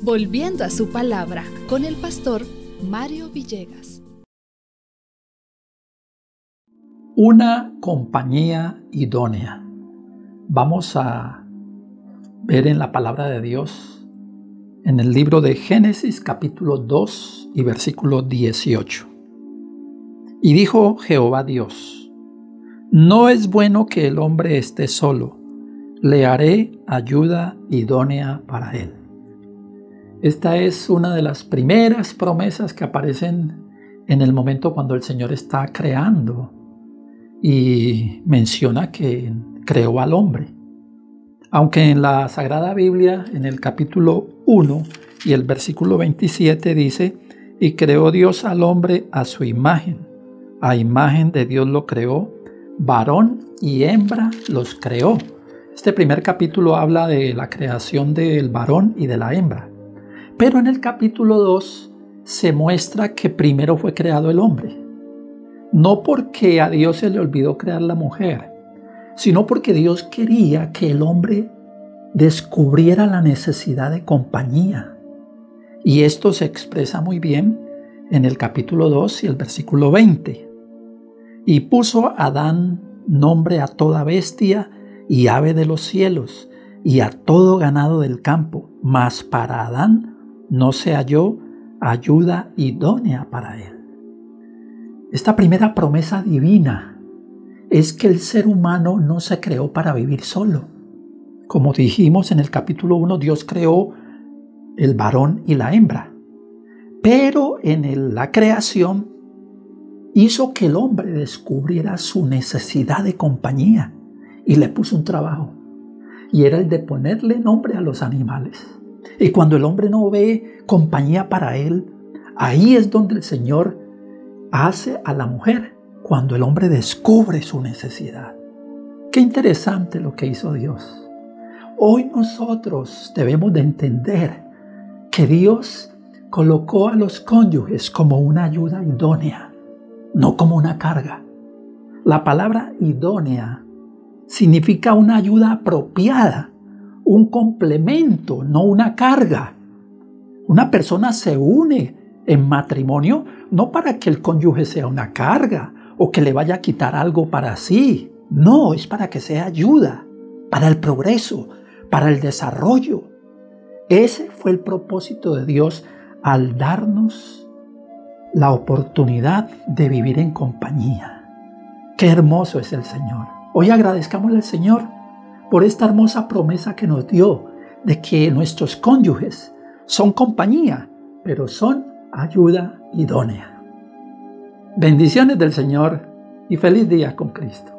Volviendo a su palabra con el pastor Mario Villegas. Una compañía idónea. Vamos a ver en la palabra de Dios, en el libro de Génesis capítulo 2 y versículo 18. Y dijo Jehová Dios: no es bueno que el hombre esté solo, le haré ayuda idónea para él. Esta es una de las primeras promesas que aparecen en el momento cuando el Señor está creando y menciona que creó al hombre. Aunque en la Sagrada Biblia, en el capítulo 1 y el versículo 27 dice: y creó Dios al hombre a su imagen, a imagen de Dios lo creó, varón y hembra los creó. Este primer capítulo habla de la creación del varón y de la hembra. Pero en el capítulo 2 se muestra que primero fue creado el hombre. No porque a Dios se le olvidó crear la mujer, sino porque Dios quería que el hombre descubriera la necesidad de compañía. Y esto se expresa muy bien en el capítulo 2 y el versículo 20. Y puso Adán nombre a toda bestia y ave de los cielos y a todo ganado del campo, mas para Adán no se halló ayuda idónea para él. Esta primera promesa divina es que el ser humano no se creó para vivir solo. Como dijimos en el capítulo 1, Dios creó el varón y la hembra. Pero en la creación hizo que el hombre descubriera su necesidad de compañía y le puso un trabajo. Y era el de ponerle nombre a los animales. Y cuando el hombre no ve compañía para él, ahí es donde el Señor hace a la mujer, cuando el hombre descubre su necesidad. Qué interesante lo que hizo Dios. Hoy nosotros debemos de entender que Dios colocó a los cónyuges como una ayuda idónea, no como una carga. La palabra idónea significa una ayuda apropiada, un complemento, no una carga. Una persona se une en matrimonio no para que el cónyuge sea una carga o que le vaya a quitar algo para sí. No, es para que sea ayuda, para el progreso, para el desarrollo. Ese fue el propósito de Dios al darnos la oportunidad de vivir en compañía. Qué hermoso es el Señor. Hoy agradezcámosle al Señor por esta hermosa promesa que nos dio de que nuestros cónyuges son compañía, pero son ayuda idónea. Bendiciones del Señor y feliz día con Cristo.